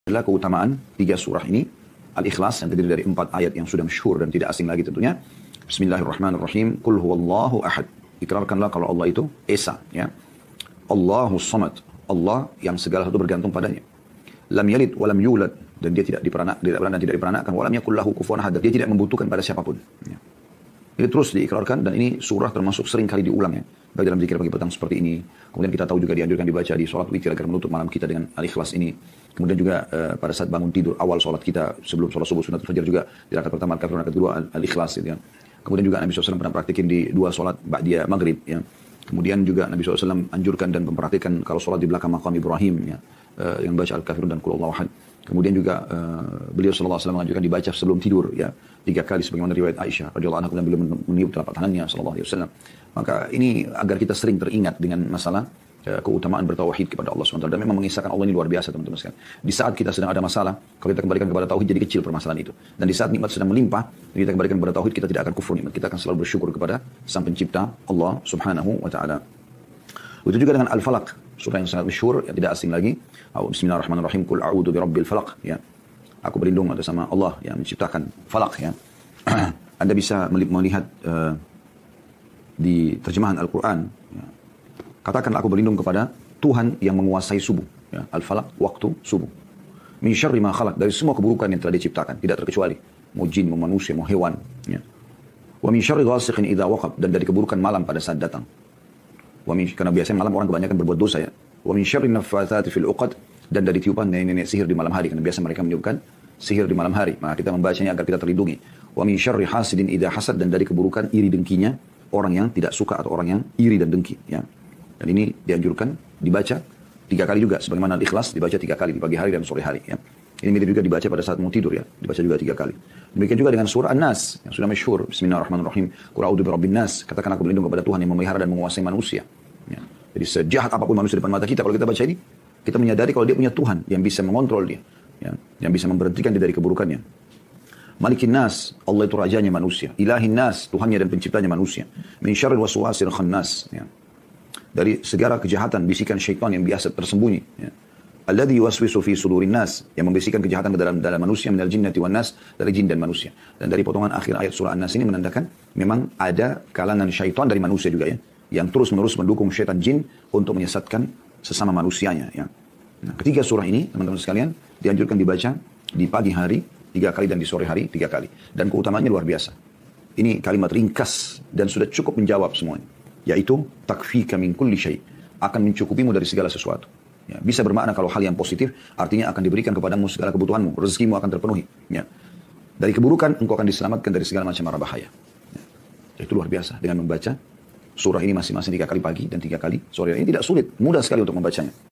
adalah keutamaan 3 surah ini. Al-Ikhlas yang terdiri dari 4 ayat yang sudah masyhur dan tidak asing lagi tentunya. Bismillahirrahmanirrahim. Qul huwallahu ahad. Ikrarkanlah kalau Allah itu Esa. Ya. Allahus samad. Allah yang segala sesuatu bergantung padanya. Lam yalid wa lam yulad. Dan dia tidak diperanakkan dan tidak diperanakkan. Wa lam yakul lahu kufuwan ahad. Dia tidak membutuhkan pada siapapun. Ya. Ini terus diikrarkan dan ini surah termasuk sering kali diulang ya. Baik dalam zikir pagi petang seperti ini. Kemudian kita tahu juga dianjurkan dibaca di sholat witir agar menutup malam kita dengan Al-Ikhlas ini. Kemudian juga pada saat bangun tidur awal sholat kita sebelum sholat subuh sunat fajar juga di rakaat pertama Al-Kafirun, rakaat kedua Al-Ikhlas gitu ya. Kemudian juga Nabi SAW pernah praktikin di 2 sholat ba'diyah maghrib ya. Kemudian juga Nabi SAW anjurkan dan memperhatikan kalau sholat di belakang maqam Ibrahim ya, yang baca Al-Kafirun dan Qul Huwallahu Ahad. Kemudian juga beliau SAW menganjurkan dibaca sebelum tidur ya 3 kali sebagaimana riwayat Aisyah radhiyallahu anha dan beliau meniup telapak tangannya sallallahu alaihi wasallam. Maka ini agar kita sering teringat dengan masalah keutamaan bertauhid kepada Allah SWT. Dan memang mengisahkan Allah ini luar biasa teman-teman sekalian. Di saat kita sedang ada masalah, kalau kita kembalikan kepada tauhid jadi kecil permasalahan itu. Dan di saat nikmat sedang melimpah, kita kembalikan kepada tauhid, kita tidak akan kufur nikmat. Kita akan selalu bersyukur kepada Sang Pencipta Allah Subhanahu wa taala. Itu juga dengan Al-Falaq, surah yang sangat masyhur yang tidak asing lagi. Bismillahirrahmanirrahim. Qul a'udzu birabbil falaq ya. Aku berlindung atas nama Allah yang menciptakan falak ya. Anda bisa melihat di terjemahan Al-Quran ya. Katakanlah aku berlindung kepada Tuhan yang menguasai subuh ya. Al-Falaq, waktu subuh. Min syarri ma khalaq, dari semua keburukan yang telah diciptakan, tidak terkecuali mau jin, mau manusia, mau hewan ya. Wa min syarri ghasiqin idza waqab, dan dari keburukan malam pada saat datang. Karena biasanya malam orang kebanyakan berbuat dosa ya. Wa min syarri naffatsati fil 'uqad, dan dari tiupan nenek-nenek sihir di malam hari, karena biasa mereka meniupkan sihir di malam hari. Maka kita membacanya agar kita terlindungi. Wa min syarri hasidin idza hasad, dan dari keburukan iri dengkinya orang yang tidak suka atau orang yang iri dan dengki ya. Dan ini dianjurkan dibaca 3 kali juga sebagaimana Al-Ikhlas dibaca 3 kali di pagi hari dan sore hari ya. Ini mirip juga dibaca pada saat mau tidur ya, dibaca juga 3 kali. Demikian juga dengan surah An-Nas yang sudah masyhur. Bismillahirrahmanirrahim. Qul a'udzu birabbin nas. Katakan aku berlindung kepada Tuhan yang memelihara dan menguasai manusia. Ya. Jadi sejahat apapun manusia depan mata kita, kalau kita baca ini, kita menyadari kalau dia punya Tuhan yang bisa mengontrol dia, ya, yang bisa memberhentikan dia dari keburukannya. Malikin nas, Allah itu rajanya manusia. Ilahin nas, Tuhannya dan penciptanya manusia. Min syarril waswasil khannas, ya. Dari segala kejahatan bisikan syaitan yang biasa tersembunyi, ya. Alladzi yuwaswisu fi sudurin nas, yang membisikkan kejahatan ke dalam manusia, minal jinnati wan nas, dari jin dan manusia. Dan dari potongan akhir ayat surah An-Nas ini menandakan memang ada kalangan syaitan dari manusia juga ya, yang terus-menerus mendukung syaitan jin untuk menyesatkan sesama manusianya ya. Nah, ketiga surah ini teman-teman sekalian dianjurkan dibaca di pagi hari 3 kali dan di sore hari 3 kali. Dan keutamaannya luar biasa. Ini kalimat ringkas dan sudah cukup menjawab semuanya. Yaitu takfika min kulli syai', akan mencukupimu dari segala sesuatu. Ya, bisa bermakna kalau hal yang positif artinya akan diberikan kepadamu segala kebutuhanmu, rezekimu akan terpenuhi. Ya. Dari keburukan engkau akan diselamatkan dari segala macam mara bahaya. Ya. Itu luar biasa dengan membaca surah ini masing-masing 3 kali pagi dan 3 kali sore. Ini tidak sulit, mudah sekali untuk membacanya.